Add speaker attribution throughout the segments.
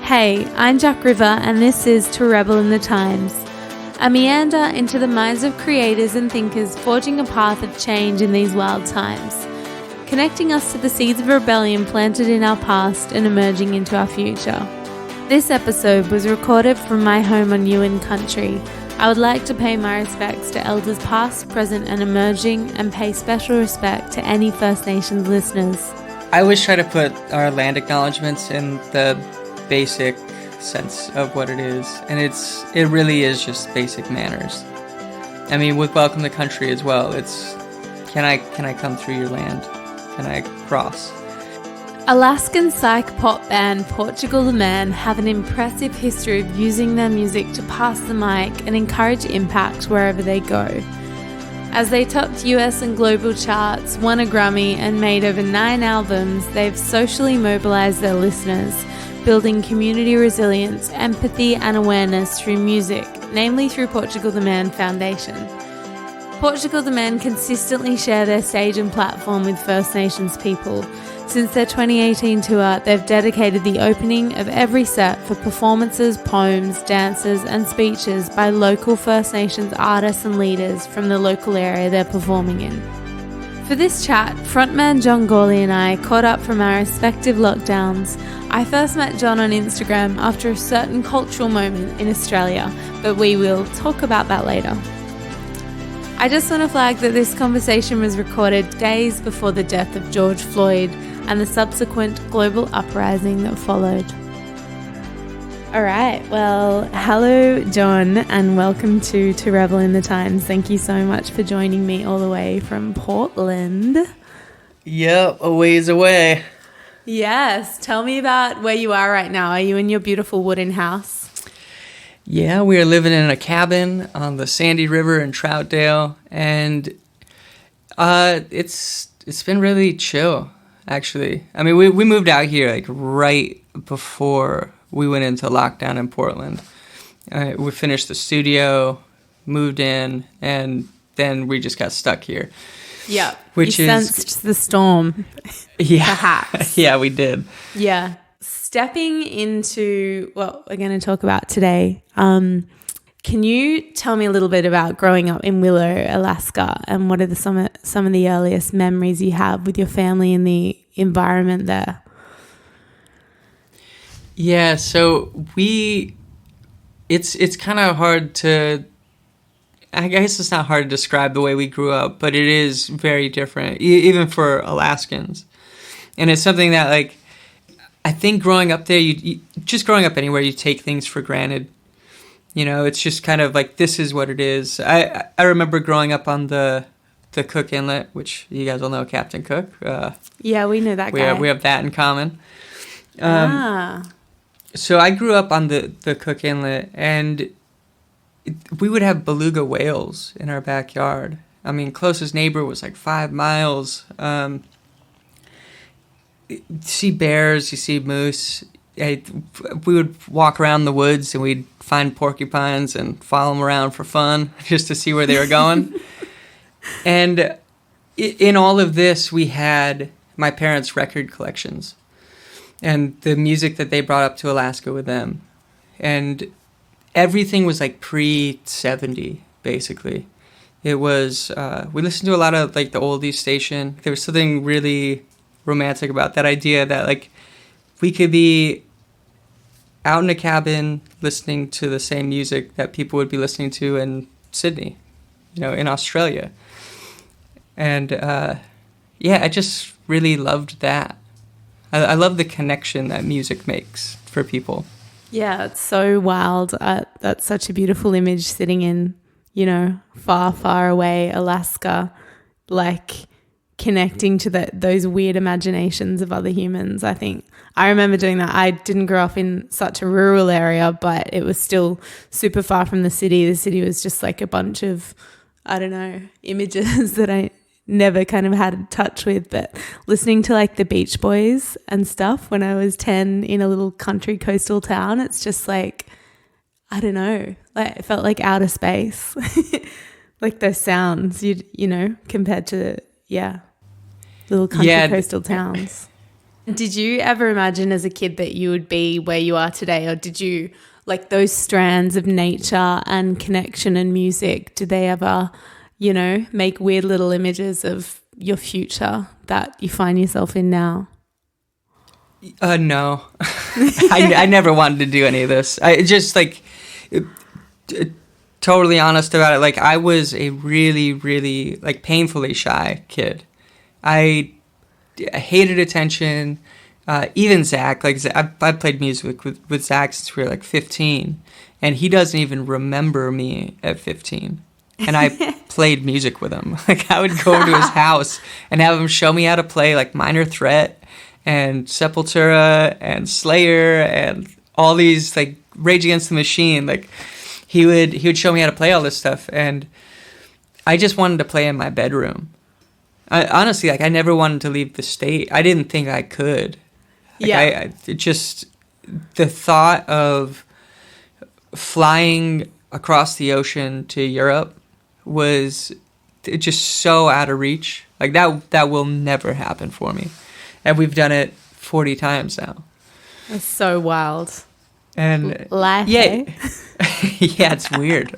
Speaker 1: Hey, I'm Jack River and this is To Rebel in the Times. A meander into the minds of creators and thinkers forging a path of change in these wild times, connecting us to the seeds of rebellion planted in our past and emerging into our future. This episode was recorded from my home on Yuin country. I would like to pay my respects to elders past, present and emerging, and pay special respect to any First Nations listeners.
Speaker 2: I always try to put our land acknowledgements in the basic sense of what it is, and it really is just basic manners. I mean, with welcome to country as well, it's can I come through your land? Can I cross?
Speaker 1: Alaskan psych pop band Portugal the Man have an impressive history of using their music to pass the mic and encourage impact wherever they go. As they topped US and global charts, won a Grammy and made over 9 albums, they've socially mobilized their listeners, building community resilience, empathy and awareness through music, namely through Portugal the Man Foundation. Portugal the Man consistently share their stage and platform with First Nations people. Since their 2018 tour, they've dedicated the opening of every set for performances, poems, dances and speeches by local First Nations artists and leaders from the local area they're performing in. For this chat, frontman John Gawley and I caught up from our respective lockdowns. I first met John on Instagram after a certain cultural moment in Australia, but we will talk about that later. I just want to flag that this conversation was recorded days before the death of George Floyd and the subsequent global uprising that followed. All right, well, hello, John, and welcome to Rebel in the Times. Thank you so much for joining me all the way from Portland.
Speaker 2: Yep, a ways away.
Speaker 1: Yes, tell me about where you are right now. Are you in your beautiful wooden house?
Speaker 2: Yeah, we are living in a cabin on the Sandy River in Troutdale, and it's been really chill, actually. I mean, we moved out here like right before we went into lockdown in Portland. We finished the studio, moved in, and then we just got stuck here.
Speaker 1: Yeah, you sensed the storm.
Speaker 2: Yeah,
Speaker 1: perhaps.
Speaker 2: Yeah, we did.
Speaker 1: Yeah. Stepping into what we're going to talk about today, can you tell me a little bit about growing up in Willow, Alaska, and what are some of the earliest memories you have with your family and the environment there?
Speaker 2: Yeah, so it's kind of hard to, I guess it's not hard to describe the way we grew up, but it is very different, even for Alaskans. And it's something that, like, I think growing up there, you just growing up anywhere, you take things for granted. You know, it's just kind of like, this is what it is. I remember growing up on the Cook Inlet, which you guys all know Captain Cook.
Speaker 1: Yeah, we know that guy.
Speaker 2: We have that in common. So I grew up on the Cook Inlet, and we would have beluga whales in our backyard. I mean, closest neighbor was like 5 miles. You see bears, you see moose. We would walk around the woods and we'd find porcupines and follow them around for fun just to see where they were going. And in all of this, we had my parents' record collections and the music that they brought up to Alaska with them. And everything was like pre-70, basically. It was, we listened to a lot of like the oldies station. There was something really romantic about that idea that like we could be out in a cabin listening to the same music that people would be listening to in Sydney, you know, in Australia. And yeah, I just really loved that. I love the connection that music makes for people.
Speaker 1: Yeah, it's so wild. That's such a beautiful image, sitting in, you know, far, far away Alaska, like connecting to those weird imaginations of other humans. I think I remember doing that. I didn't grow up in such a rural area, but it was still super far from the city. The city was just like a bunch of, I don't know, images that I never kind of had touch with. But listening to like the Beach Boys and stuff when I was 10 in a little country coastal town, it's just like, I don't know, like it felt like outer space. Like those sounds, you know, compared to little country coastal towns. Did you ever imagine as a kid that you would be where you are today, or did you, like, those strands of nature and connection and music, do they ever, make weird little images of your future that you find yourself in now?
Speaker 2: No. I never wanted to do any of this. I just, like, totally honest about it. Like, I was a really, really, like, painfully shy kid. I hated attention. Even Zach, like, I played music with Zach since we were, like, 15, and he doesn't even remember me at 15. And I played music with him. Like, I would go over to his house and have him show me how to play, like, Minor Threat and Sepultura and Slayer and all these, like, Rage Against the Machine. Like, he would show me how to play all this stuff, and I just wanted to play in my bedroom. Honestly, like, I never wanted to leave the state. I didn't think I could. Like,
Speaker 1: Yeah.
Speaker 2: Just the thought of flying across the ocean to Europe was just so out of reach. Like, that will never happen for me. And we've done it 40 times now.
Speaker 1: That's so wild.
Speaker 2: And
Speaker 1: Life,
Speaker 2: yeah,
Speaker 1: eh?
Speaker 2: yeah, it's weird.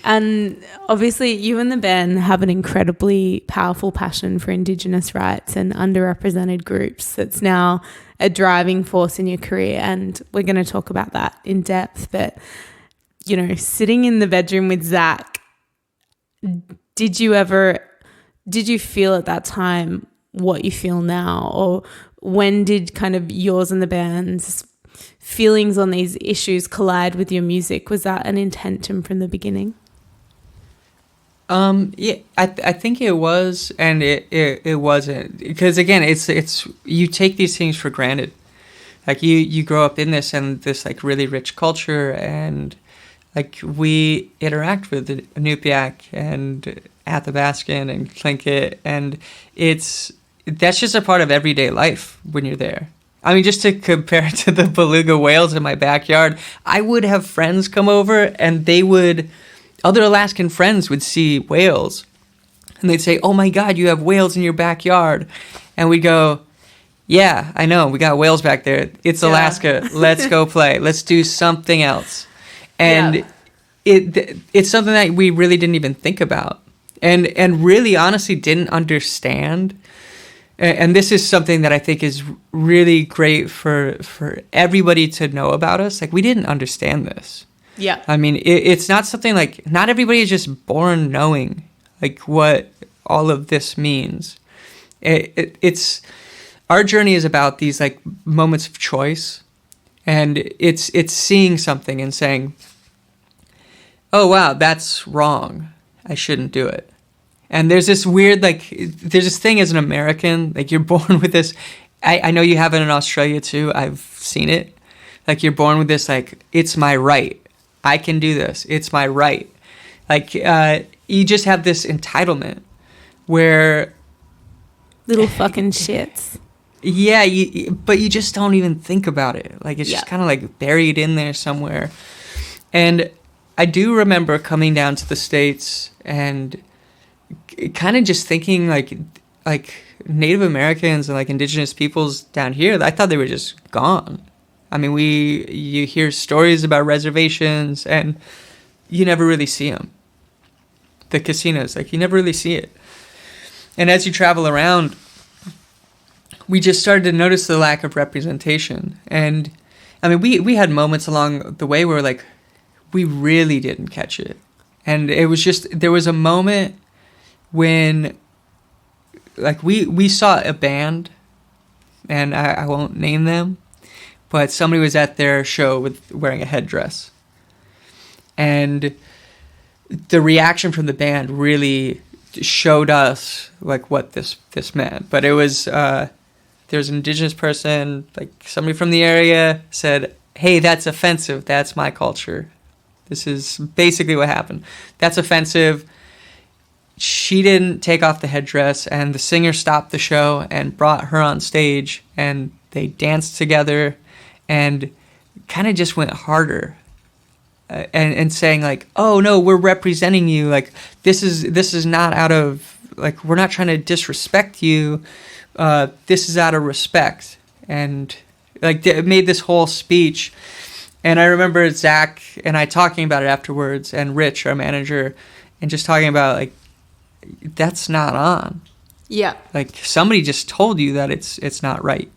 Speaker 1: And obviously you and the band have an incredibly powerful passion for Indigenous rights and underrepresented groups that's now a driving force in your career. And we're going to talk about that in depth. But, sitting in the bedroom with Zach, did you feel at that time what you feel now? Or when did kind of yours and the band's feelings on these issues collide with your music? Was that an intention from the beginning?
Speaker 2: Yeah, I think it was, and it wasn't, because again, it's you take these things for granted. Like, you grow up in this and this, like, really rich culture, and, like, we interact with the Inupiaq and Athabascan and Tlingit, and that's just a part of everyday life when you're there. I mean, just to compare it to the beluga whales in my backyard, I would have friends come over, and other Alaskan friends would see whales, and they'd say, "Oh my God, you have whales in your backyard," and we'd go, "Yeah, I know, we got whales back there. It's Alaska. Let's go play. Let's do something else." And it's something that we really didn't even think about, and really honestly didn't understand. And this is something that I think is really great for everybody to know about us. Like, we didn't understand this.
Speaker 1: Yeah.
Speaker 2: I mean, it's not something, like, not everybody is just born knowing, like, what all of this means. It's our journey is about these, like, moments of choice, and it's seeing something and saying, "Oh wow, that's wrong. I shouldn't do it." And there's this weird, like, there's this thing as an American, like, you're born with this. I know you have it in Australia too. I've seen it. Like, you're born with this, like, it's my right. I can do this. It's my right. Like, you just have this entitlement where...
Speaker 1: Little fucking shits.
Speaker 2: Yeah, but you just don't even think about it. Like, it's just kind of, like, buried in there somewhere. And I do remember coming down to the States and kind of just thinking, like Native Americans and, like, Indigenous peoples down here, I thought they were just gone. I mean, you hear stories about reservations, and you never really see them. The casinos, like, you never really see it. And as you travel around, we just started to notice the lack of representation. And, I mean, we had moments along the way where, like, we really didn't catch it. And it was just, there was a moment when, like, we saw a band, and I won't name them, but somebody was at their show wearing a headdress. And the reaction from the band really showed us, like, what this meant. But it was, there's an Indigenous person, like, somebody from the area said, "Hey, that's offensive. That's my culture." This is basically what happened. That's offensive. She didn't take off the headdress, and the singer stopped the show and brought her on stage, and they danced together and kind of just went harder and saying, like, "Oh no, we're representing you. Like, this is not out of, like, we're not trying to disrespect you, this is out of respect. And like they made this whole speech. And I remember Zach and I talking about it afterwards, and Rich, our manager, and just talking about like, that's not on.
Speaker 1: Yeah.
Speaker 2: Like somebody just told you that it's not right.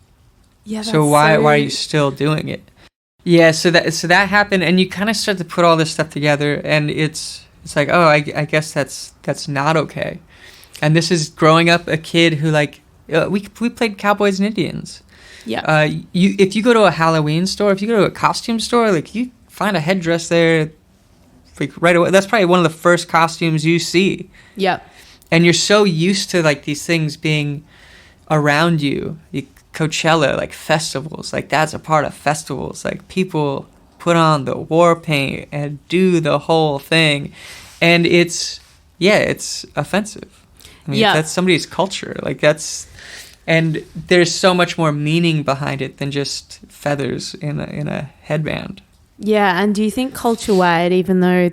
Speaker 1: Yeah.
Speaker 2: So why are you still doing it? Yeah. So that happened, and you kind of start to put all this stuff together, and it's like, oh, I guess that's not okay. And this is growing up a kid who like we played Cowboys and Indians.
Speaker 1: Yeah.
Speaker 2: If you go to a Halloween store, if you go to a costume store, like you find a headdress there, like right away. That's probably one of the first costumes you see.
Speaker 1: Yeah.
Speaker 2: And you're so used to like these things being around you. Coachella, like festivals, like that's a part of festivals. Like people put on the war paint and do the whole thing, and it's offensive. I mean, that's somebody's culture. Like that's. And there's so much more meaning behind it than just feathers in a headband.
Speaker 1: Yeah, and do you think culture-wide, even though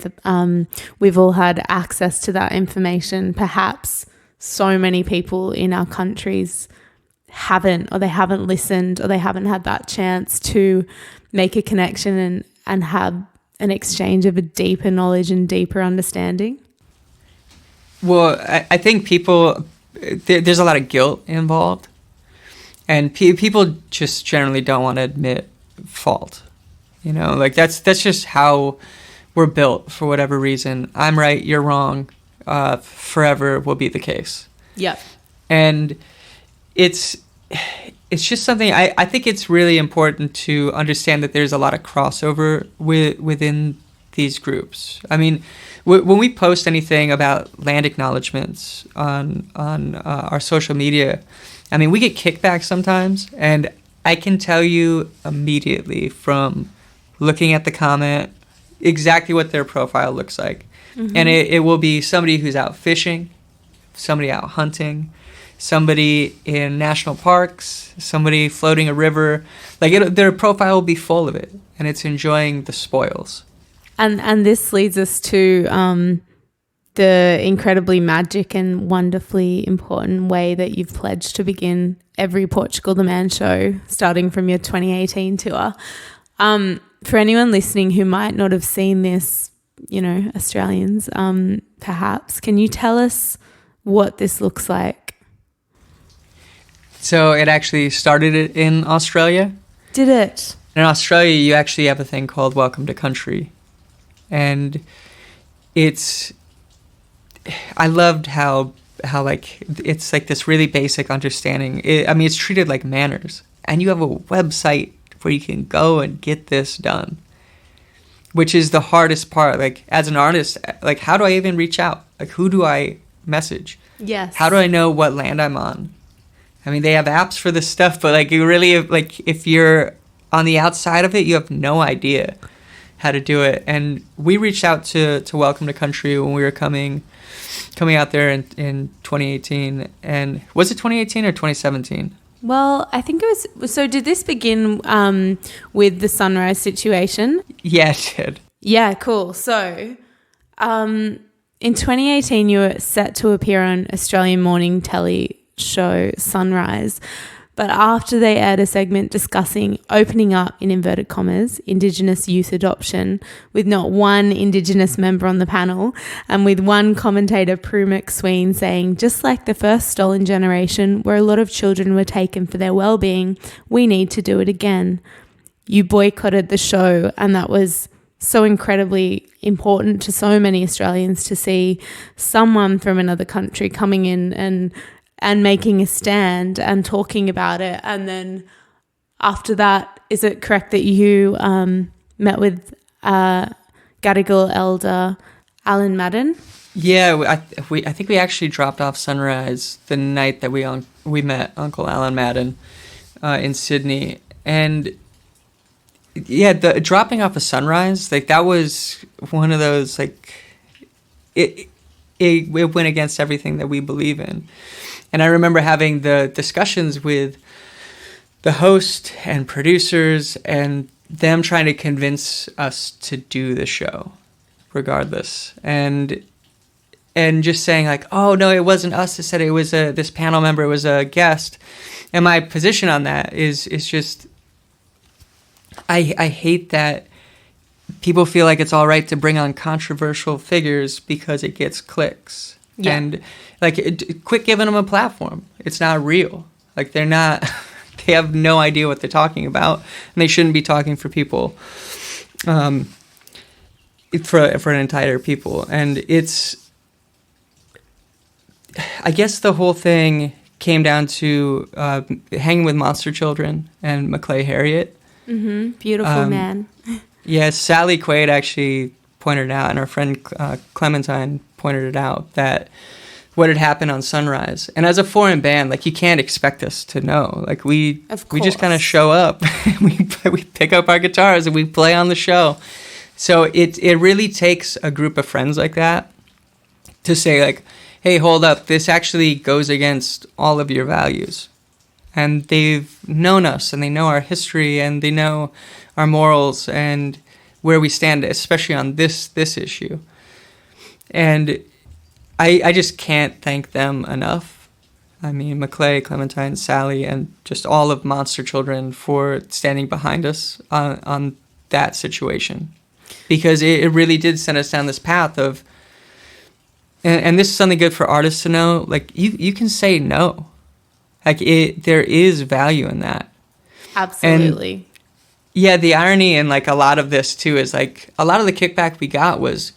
Speaker 1: we've all had access to that information, perhaps so many people in our countries haven't listened, or they haven't had that chance to make a connection and have an exchange of a deeper knowledge and deeper understanding?
Speaker 2: Well, I think people... There's a lot of guilt involved, and people just generally don't want to admit fault. You know, like that's just how we're built for whatever reason. I'm right, you're wrong. Forever will be the case.
Speaker 1: Yeah,
Speaker 2: and it's just something I think it's really important to understand that there's a lot of crossover within these groups. I mean, when we post anything about land acknowledgements on our social media, I mean, we get kickback sometimes, and I can tell you immediately from looking at the comment exactly what their profile looks like. Mm-hmm. And it will be somebody who's out fishing, somebody out hunting, somebody in national parks, somebody floating a river. Like their profile will be full of it, and it's enjoying the spoils.
Speaker 1: And this leads us to the incredibly magic and wonderfully important way that you've pledged to begin every Portugal the Man show, starting from your 2018 tour. For anyone listening who might not have seen this, you know, Australians, perhaps, can you tell us what this looks like?
Speaker 2: So it actually started in Australia.
Speaker 1: Did it?
Speaker 2: In Australia, you actually have a thing called Welcome to Country. And I loved how like it's like this really basic understanding. I mean, it's treated like manners, and you have a website where you can go and get this done, which is the hardest part. Like as an artist, like how do I even reach out? Like who do I message?
Speaker 1: Yes.
Speaker 2: How do I know what land I'm on? I mean, they have apps for this stuff, but like you really like if you're on the outside of it, you have no idea how to do it. And we reached out to Welcome to Country when we were coming out there in 2018. And was it 2018 or 2017?
Speaker 1: Well, I think it was. So did this begin with the sunrise situation?
Speaker 2: Yeah, it did.
Speaker 1: Yeah, cool. So in 2018, you were set to appear on Australian morning telly show Sunrise. But after they aired a segment discussing opening up, in inverted commas, Indigenous youth adoption, with not one Indigenous member on the panel, and with one commentator, Prue McSween, saying, just like the first stolen generation, where a lot of children were taken for their well-being, we need to do it again. You boycotted the show, and that was so incredibly important to so many Australians to see someone from another country coming in and making a stand and talking about it. And then after that, is it correct that you met with Gadigal elder Alan Madden?
Speaker 2: Yeah, I think we actually dropped off Sunrise the night that we met Uncle Alan Madden in Sydney. And yeah, the dropping off of Sunrise, like that was one of those, like it went against everything that we believe in. And I remember having the discussions with the host and producers and them trying to convince us to do the show regardless. And and just saying like, oh no, it wasn't us that said it, was this panel member, it was a guest. And my position on that is just, I hate that people feel like it's all right to bring on controversial figures because it gets clicks. Yeah. And like, quit giving them a platform. It's not real. Like they're not, they have no idea what they're talking about, and they shouldn't be talking for people, for an entire people. And it's, I guess the whole thing came down to hanging with monster children and Maclay Harriet.
Speaker 1: Mm-hmm. Beautiful man.
Speaker 2: Yeah, Sally Quaid actually pointed it out, and our friend Clementine pointed it out, that what had happened on Sunrise. And as a foreign band, like, you can't expect us to know. Like, we just kind of show up. we pick up our guitars and we play on the show. So it really takes a group of friends like that to say, like, hey, hold up, this actually goes against all of your values. And they've known us, and they know our history, and they know our morals and where we stand, especially on this issue. And I just can't thank them enough. I mean, Maclay, Clementine, Sally, and just all of Monster Children for standing behind us on that situation. Because it really did send us down this path of, and this is something good for artists to know, like, you can say no. Like, there is value in that.
Speaker 1: Absolutely.
Speaker 2: And yeah, the irony in, like, a lot of this, too, is, like, a lot of the kickback we got was,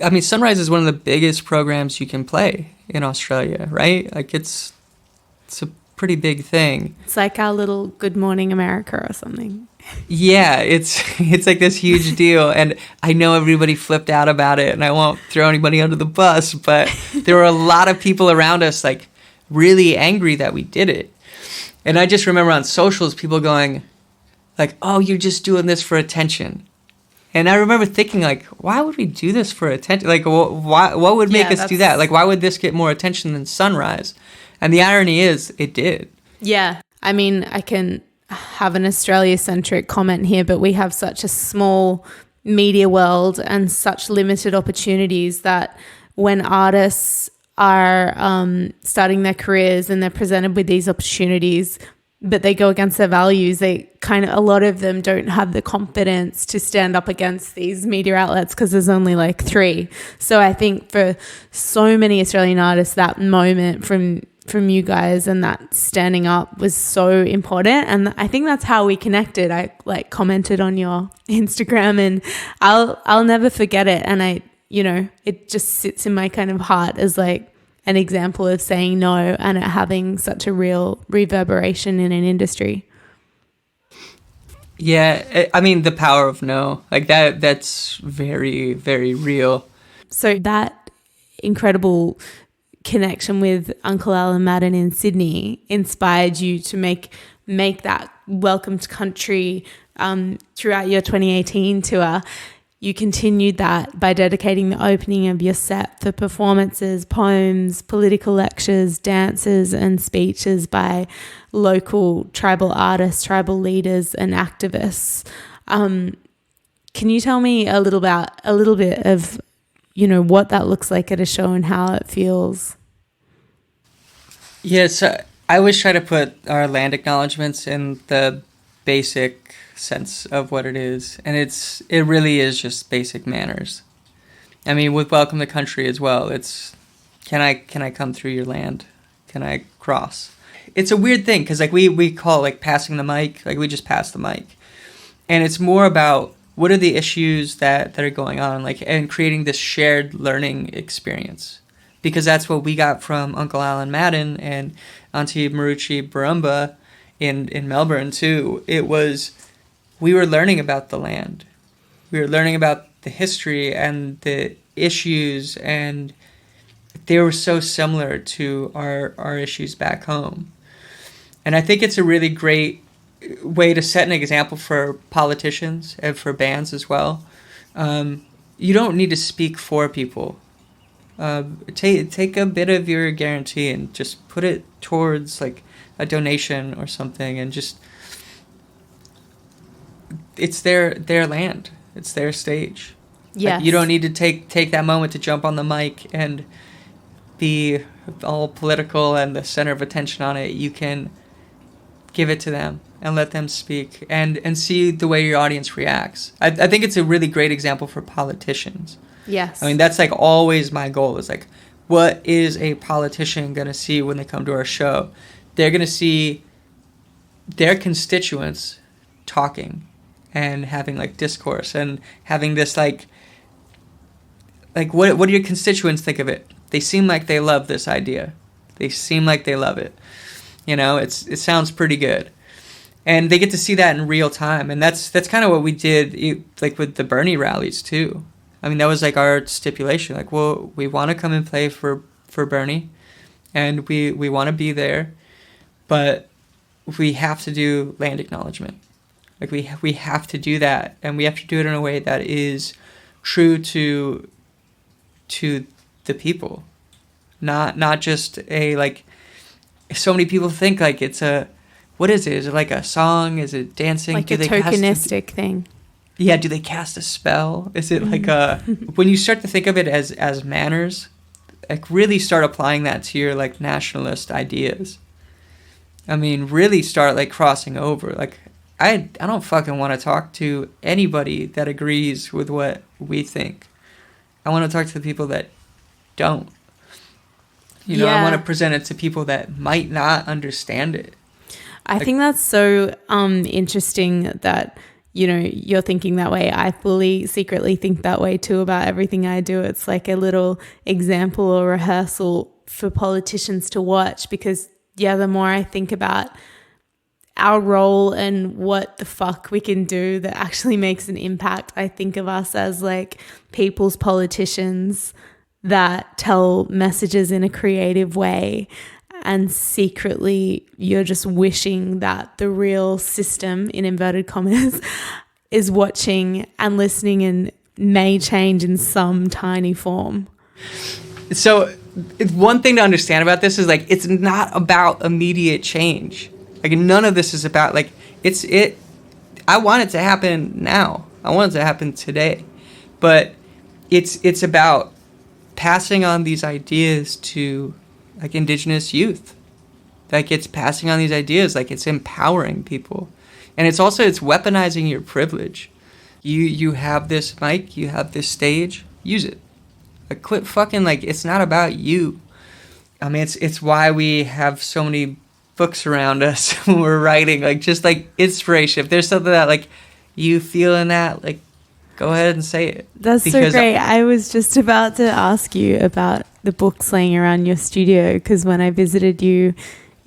Speaker 2: I mean, Sunrise is one of the biggest programs you can play in Australia, right? Like, it's a pretty big thing.
Speaker 1: It's like our little Good Morning America or something.
Speaker 2: Yeah, it's like this huge deal, and I know everybody flipped out about it, and I won't throw anybody under the bus, but there were a lot of people around us, like, really angry that we did it. And I just remember on socials, people going, like, oh, you're just doing this for attention. And I remember thinking, like, why would we do this for attention? Like, what would make us do that? Like, why would this get more attention than Sunrise? And the irony is, it did.
Speaker 1: Yeah. I mean, I can have an Australia-centric comment here, but we have such a small media world and such limited opportunities that when artists are starting their careers and they're presented with these opportunities, but they go against their values, a lot of them don't have the confidence to stand up against these media outlets because there's only like 3. So I think for so many Australian artists, that moment from you guys and that standing up was so important. And I think that's how we connected. I like commented on your Instagram, and I'll never forget it. And it just sits in my kind of heart as like an example of saying no and it having such a real reverberation in an industry.
Speaker 2: Yeah, I mean, the power of no, like that's very, very real.
Speaker 1: So that incredible connection with Uncle Alan Madden in Sydney inspired you to make that Welcome to Country throughout your 2018 tour. You continued that by dedicating the opening of your set for performances, poems, political lectures, dances, and speeches by local tribal artists, tribal leaders, and activists. Can you tell me a little bit of, what that looks like at a show and how it feels?
Speaker 2: Yes, I always try to put our land acknowledgements in the basic sense of what it is, and it really is just basic manners. I mean, with Welcome to Country as well, it's can I come through your land? Can I cross? It's a weird thing because like we call it like passing the mic, like we just pass the mic, and it's more about what are the issues that are going on, like, and creating this shared learning experience, because that's what we got from Uncle Alan Madden and Auntie Maruchi Barumba in Melbourne too. It was, we were learning about the land. We were learning about the history and the issues, and they were so similar to our issues back home. And I think it's a really great way to set an example for politicians and for bands as well. You don't need to speak for people. Take a bit of your guarantee and just put it towards like a donation or something, and just, it's their land, it's their stage.
Speaker 1: Yes.
Speaker 2: Like, you don't need to take that moment to jump on the mic and be all political and the center of attention on it. You can give it to them and let them speak and see the way your audience reacts. I think it's a really great example for politicians.
Speaker 1: Yes.
Speaker 2: I mean, that's like always my goal is like, what is a politician going to see when they come to our show? They're going to see their constituents talking and having like discourse and having this like what do your constituents think of it? They seem like they love this idea. They seem like they love it. You know, it sounds pretty good. And they get to see that in real time. And that's kind of what we did like with the Bernie rallies too. I mean, that was like our stipulation. Like, well, we want to come and play for Bernie and we want to be there, but we have to do land acknowledgement. Like we have to do that, and we have to do it in a way that is true to the people. Not just a like so many people think like it's a what is it? Is it like a song? Is it dancing?
Speaker 1: Like a tokenistic thing.
Speaker 2: Yeah, do they cast a spell? Is it like a when you start to think of it as manners, like really start applying that to your like nationalist ideas. I mean, really start like crossing over. Like I don't fucking want to talk to anybody that agrees with what we think. I want to talk to the people that don't. You know, I want to present it to people that might not understand it.
Speaker 1: I think that's so interesting that, you know, you're thinking that way. I fully secretly think that way too about everything I do. It's like a little example or rehearsal for politicians to watch because, yeah, the more I think about our role and what the fuck we can do that actually makes an impact, I think of us as like people's politicians that tell messages in a creative way, and secretly you're just wishing that the real system, in inverted commas, is watching and listening and may change in some tiny form.
Speaker 2: So one thing to understand about this is like it's not about immediate change. Like none of this is about like I want it to happen now. I want it to happen today. But it's about passing on these ideas to like Indigenous youth. Like it's passing on these ideas, like it's empowering people. And it's weaponizing your privilege. You have this mic, you have this stage, use it. Like quit fucking like it's not about you. I mean it's why we have so many books around us when we're writing, like just like inspiration. If there's something that like you feel in that, like go ahead and say it.
Speaker 1: That's so great. I was just about to ask you about the books laying around your studio because when I visited you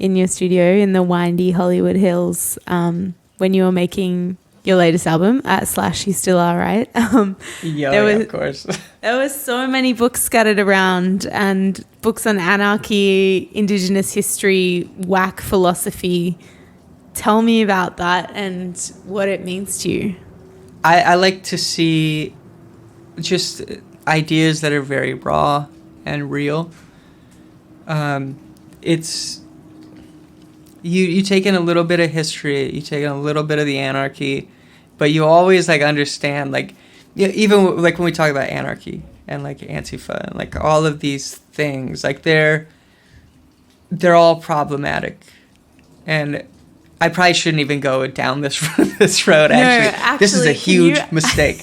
Speaker 1: in your studio in the windy Hollywood Hills, when you were making your latest album at / You Still Are, right?
Speaker 2: Of course.
Speaker 1: There was so many books scattered around and books on anarchy, Indigenous history, whack philosophy. Tell me about that and what it means to you.
Speaker 2: I like to see just ideas that are very raw and real. It's you take in a little bit of history, you take in a little bit of the anarchy, but you always like understand like even like when we talk about anarchy and like Antifa and like all of these things, like they're all problematic. And I probably shouldn't even go down this road. Actually, this is a huge mistake.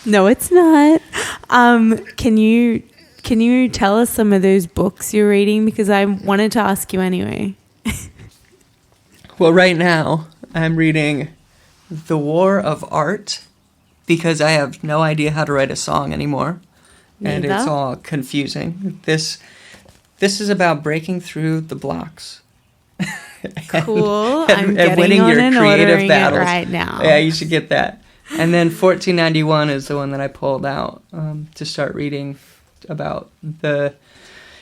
Speaker 1: No, it's not. Can you tell us some of those books you're reading? Because I wanted to ask you anyway.
Speaker 2: Well, right now I'm reading The War of Art because I have no idea how to write a song anymore. And it's all confusing. This is about breaking through the blocks.
Speaker 1: Cool.
Speaker 2: and winning your creative battles
Speaker 1: right now.
Speaker 2: Yeah, you should get that. And then 1491 is the one that I pulled out to start reading about the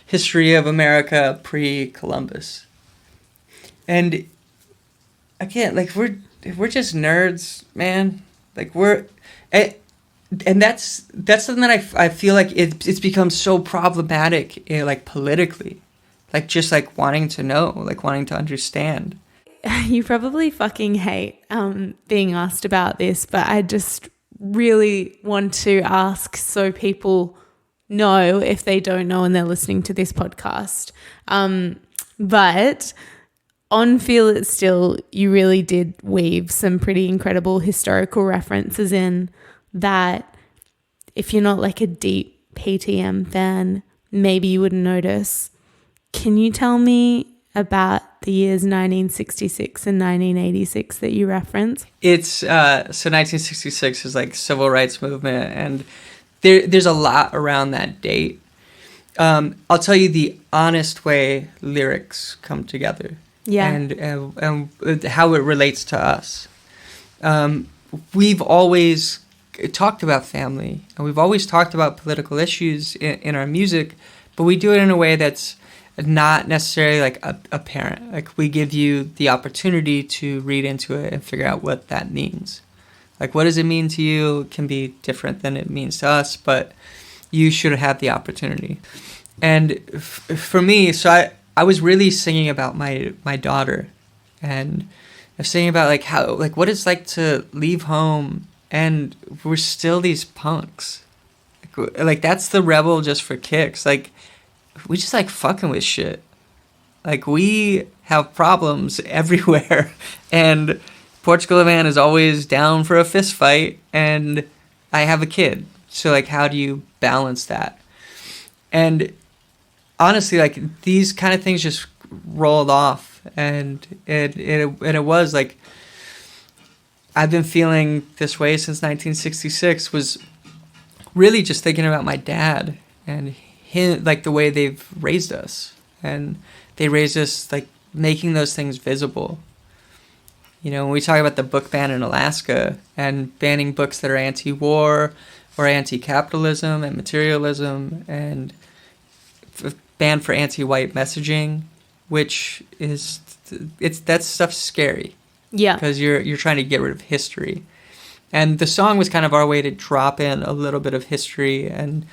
Speaker 2: history of America pre-Columbus. And again, like we're just nerds, man. Like and that's something that I feel like it's become so problematic, like politically. Like, just, like, wanting to know, like, wanting to understand.
Speaker 1: You probably fucking hate being asked about this, but I just really want to ask so people know if they don't know and they're listening to this podcast. But on Feel It Still, you really did weave some pretty incredible historical references in that if you're not like a deep PTM fan, maybe you wouldn't notice. Can you tell me about the years 1966 and 1986 that you reference?
Speaker 2: It's so 1966 is like civil rights movement, and there's a lot around that date. I'll tell you the honest way lyrics come together, and how it relates to us. We've always talked about family, and we've always talked about political issues in our music, but we do it in a way that's not necessarily like apparent. Like, we give you the opportunity to read into it and figure out what that means. Like, what does it mean to you? It can be different than it means to us, but you should have the opportunity. And for me, so I was really singing about my daughter, and I was singing about like how, like, what it's like to leave home and we're still these punks. Like that's the rebel just for kicks. Like, we just like fucking with shit. Like, we have problems everywhere, and Portugal the Man is always down for a fist fight, and I have a kid. So like, how do you balance that? And honestly, like, these kind of things just rolled off, and it was like, I've been feeling this way since 1966, was really just thinking about my dad and him, like the way they've raised us, and they raised us like making those things visible. You know, when we talk about the book ban in Alaska and banning books that are anti-war or anti-capitalism and materialism, and banned for anti-white messaging, which is, that stuff's scary.
Speaker 1: Yeah.
Speaker 2: Because you're trying to get rid of history. And the song was kind of our way to drop in a little bit of history and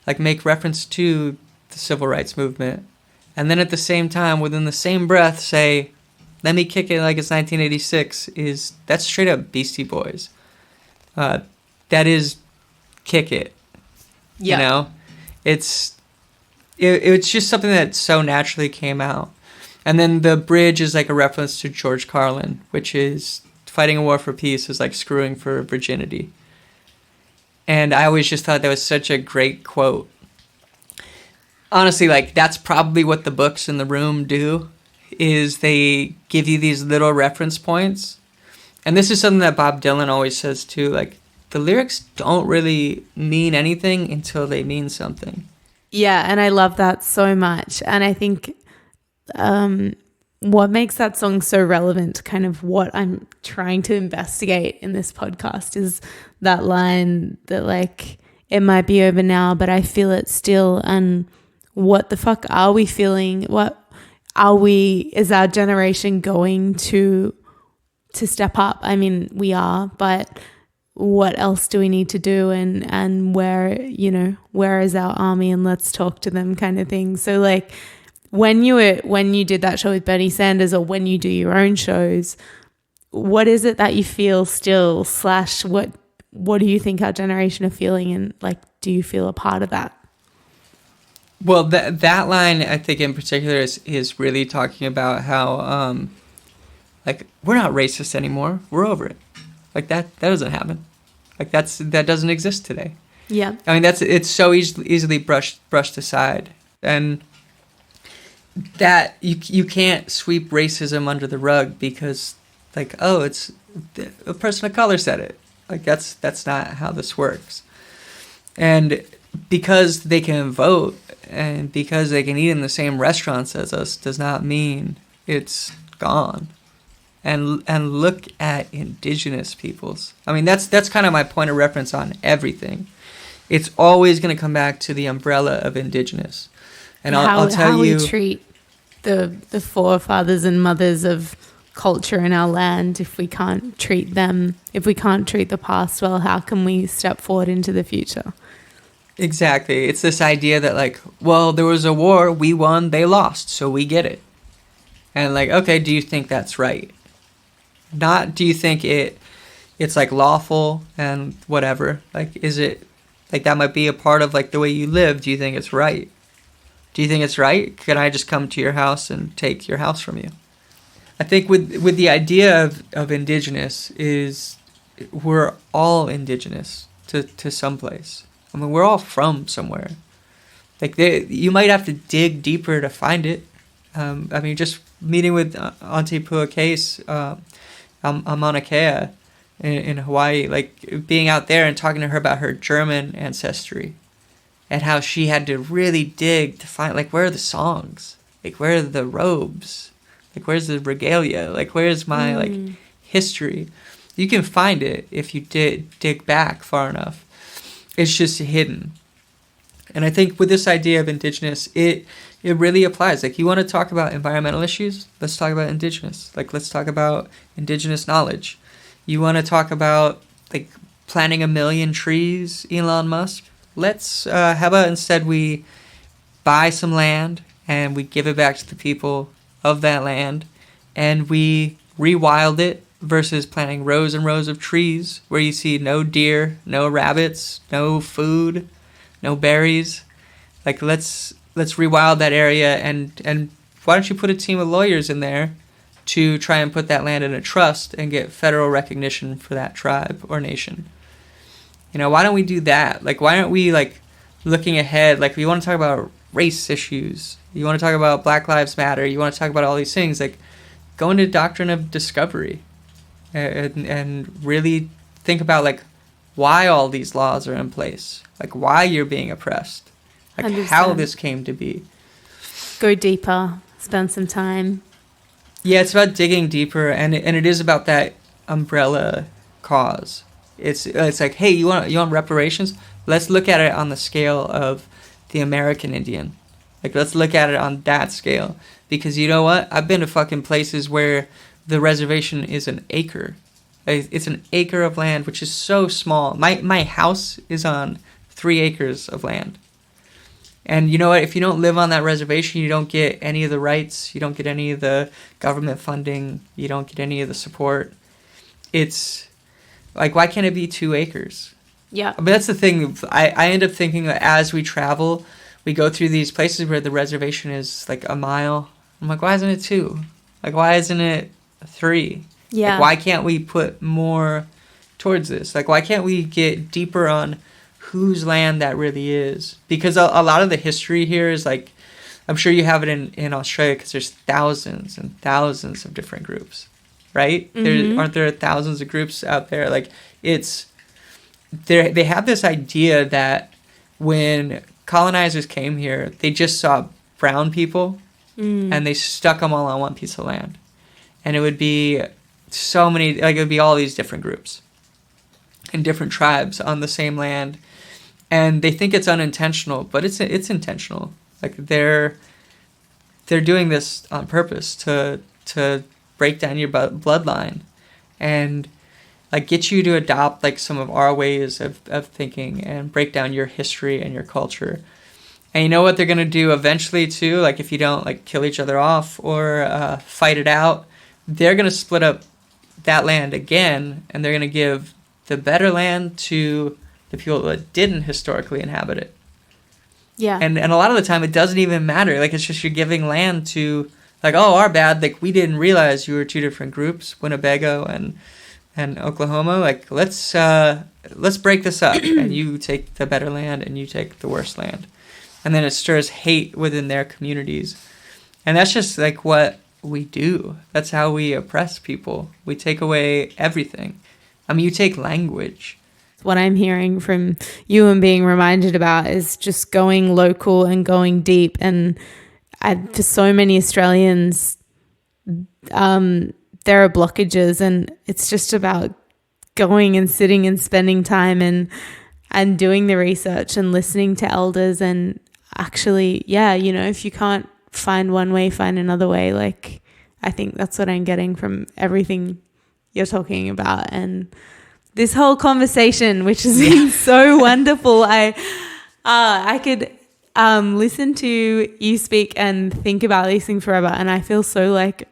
Speaker 2: like make reference to the civil rights movement. And then at the same time, within the same breath, say, let me kick it like it's 1986, that's straight up Beastie Boys. That is kick it.
Speaker 1: Yeah.
Speaker 2: You know? It's just something that so naturally came out. And then the bridge is like a reference to George Carlin, which is fighting a war for peace is like screwing for virginity. And I always just thought that was such a great quote. Honestly, like, that's probably what the books in the room do, is they give you these little reference points. And this is something that Bob Dylan always says too, like, the lyrics don't really mean anything until they mean something.
Speaker 1: Yeah, and I love that so much. And I think what makes that song so relevant to kind of what I'm trying to investigate in this podcast is that line that, like, it might be over now, but I feel it still. And what the fuck are we feeling? What are we, is our generation going to step up? I mean, we are, but what else do we need to do? And where, you know, where is our army, and let's talk to them, kind of thing. So like, when you did that show with Bernie Sanders, or when you do your own shows, what is it that you feel still, / what do you think our generation are feeling, and like, do you feel a part of that?
Speaker 2: Well, that line, I think in particular, is really talking about how like, we're not racist anymore. We're over it. Like, that doesn't happen. Like, that doesn't exist today.
Speaker 1: Yeah.
Speaker 2: I mean, it's so easily brushed aside, and that you can't sweep racism under the rug because, like, oh, it's a person of color said it. Like, that's not how this works. And because they can vote and because they can eat in the same restaurants as us does not mean it's gone. And look at indigenous peoples. I mean, that's kind of my point of reference on everything. It's always going to come back to the umbrella of indigenous. And I'll tell you,
Speaker 1: how we treat the forefathers and mothers of culture in our land. If we can't treat them, if we can't treat the past well, how can we step forward into the future?
Speaker 2: Exactly. It's this idea that, like, well, there was a war, we won, they lost, so we get it. And like, okay, do you think that's right? Not do you think it it's like lawful and whatever. Like, is it like that might be a part of like the way you live? Do you think it's right? Do you think it's right? Can I just come to your house and take your house from you? I think with the idea of indigenous is we're all indigenous to some place. I mean, we're all from somewhere. Like you might have to dig deeper to find it. I mean, just meeting with Auntie Pua Case, Mauna Kea in Hawaii, like being out there and talking to her about her German ancestry and how she had to really dig to find, like, where are the songs? Like, where are the robes? Like, where's the regalia? Like, where's my, like, history? You can find it if you dig back far enough. It's just hidden. And I think with this idea of indigenous, it really applies. Like, you want to talk about environmental issues? Let's talk about indigenous. Like, let's talk about indigenous knowledge. You want to talk about, like, planting 1 million trees, Elon Musk? Let's, how about instead we buy some land and we give it back to the people of that land and we rewild it versus planting rows and rows of trees where you see no deer, no rabbits, no food, no berries. Like, let's rewild that area and why don't you put a team of lawyers in there to try and put that land in a trust and get federal recognition for that tribe or nation? You know, why don't we do that? Like, why aren't we, like, looking ahead? Like, we want to talk about race issues. You want to talk about Black Lives Matter. You want to talk about all these things. Like, go into doctrine of discovery and really think about, like, why all these laws are in place. Like, why you're being oppressed. Like, how this came to be.
Speaker 1: Go deeper. Spend some time.
Speaker 2: Yeah, it's about digging deeper, and it is about that umbrella cause. It's like, hey, you want reparations? Let's look at it on the scale of the American Indian. Like, let's look at it on that scale. Because you know what? I've been to fucking places where the reservation is an acre. It's an acre of land, which is so small. My house is on 3 acres of land. And you know what? If you don't live on that reservation, you don't get any of the rights. You don't get any of the government funding. You don't get any of the support. It's like, why can't it be 2 acres?
Speaker 1: Yeah.
Speaker 2: But that's the thing. I end up thinking that as we travel, we go through these places where the reservation is like 1 mile. I'm like, why isn't it 2? Like, why isn't it 3?
Speaker 1: Yeah.
Speaker 2: Like, why can't we put more towards this? Like, why can't we get deeper on whose land that really is? Because a lot of the history here is like, I'm sure you have it in Australia because there's thousands and thousands of different groups, right?
Speaker 1: Mm-hmm.
Speaker 2: Aren't there thousands of groups out there? Like, they have this idea that when colonizers came here, they just saw brown people and they stuck them all on one piece of land. And it would be so many, like, it would be all these different groups and different tribes on the same land. And they think it's unintentional, but it's intentional. Like, they're doing this on purpose to break down your bloodline and, like, get you to adopt, like, some of our ways of thinking and break down your history and your culture. And you know what they're going to do eventually, too? Like, if you don't, like, kill each other off or fight it out, they're going to split up that land again, and they're going to give the better land to the people that didn't historically inhabit it.
Speaker 1: Yeah.
Speaker 2: And a lot of the time, it doesn't even matter. Like, it's just you're giving land to, like, oh, our bad. Like, we didn't realize you were 2 different groups, Winnebago and Oklahoma. Like, let's break this up, and you take the better land, and you take the worse land. And then it stirs hate within their communities. And that's just, like, what we do. That's how we oppress people. We take away everything. I mean, you take language.
Speaker 1: What I'm hearing from you and being reminded about is just going local and going deep. And for so many Australians, there are blockages, and it's just about going and sitting and spending time and doing the research and listening to elders. And actually, yeah, you know, if you can't find one way, find another way. Like, I think that's what I'm getting from everything you're talking about. And this whole conversation, which has been so wonderful. I could listen to you speak and think about these things forever. And I feel so, like,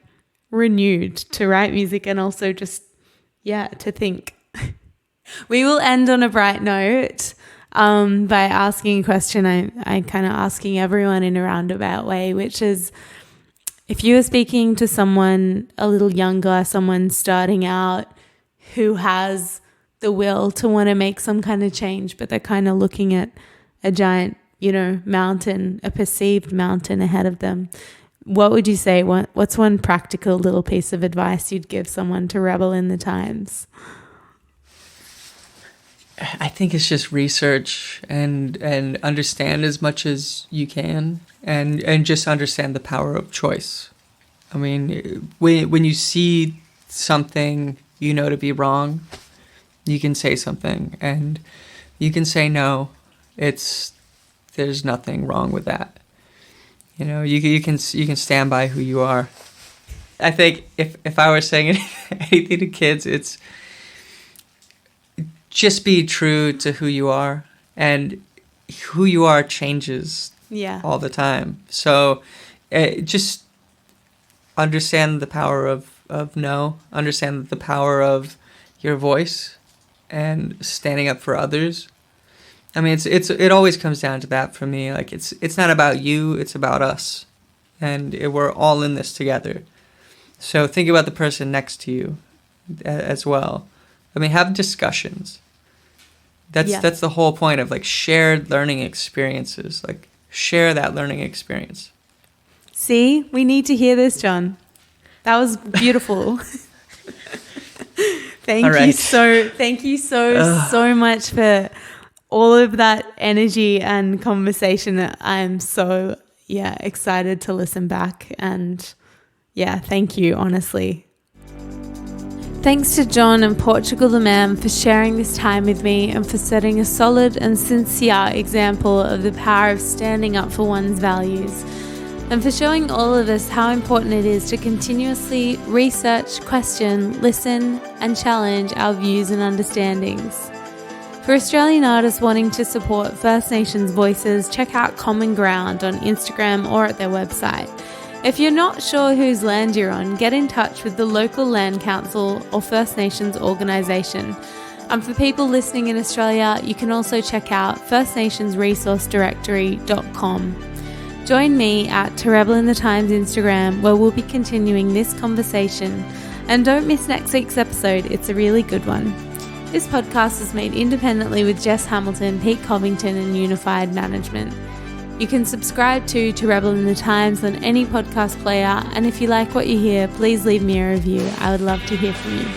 Speaker 1: renewed to write music and also just, to think. We will end on a bright note by asking a question I'm kind of asking everyone in a roundabout way, which is, if you were speaking to someone a little younger, someone starting out who has the will to want to make some kind of change, but they're kind of looking at a giant, mountain, a perceived mountain ahead of them, what would you say? What's one practical little piece of advice you'd give someone to rebel in the times?
Speaker 2: I think it's just research and understand as much as you can and just understand the power of choice. I mean, when you see something to be wrong, you can say something and you can say no. There's nothing wrong with that. You can stand by who you are. I think if I were saying anything to kids, it's just be true to who you are, and who you are changes all the time. So just understand the power of no, understand the power of your voice and standing up for others. I mean, it always comes down to that for me. Like it's not about you, it's about us, and we're all in this together. So think about the person next to you as well. I mean, have discussions. That's the whole point of like shared learning experiences. Like share that learning experience.
Speaker 1: See, we need to hear this, John. That was beautiful. Thank you so much for all of that energy and conversation. I'm so excited to listen back, and thank you, honestly. Thanks to John and Portugal the Man for sharing this time with me and for setting a solid and sincere example of the power of standing up for one's values, and for showing all of us how important it is to continuously research, question, listen, and challenge our views and understandings. For Australian artists wanting to support First Nations voices, check out Common Ground on Instagram or at their website. If you're not sure whose land you're on, get in touch with the local land council or First Nations organisation. And for people listening in Australia, you can also check out firstnationsresourcedirectory.com. Join me at To Rebel in the Times Instagram, where we'll be continuing this conversation. And don't miss next week's episode, it's a really good one. This podcast is made independently with Jess Hamilton, Pete Covington and Unified Management. You can subscribe to Rebel in the Times on any podcast player, and if you like what you hear, please leave me a review. I would love to hear from you.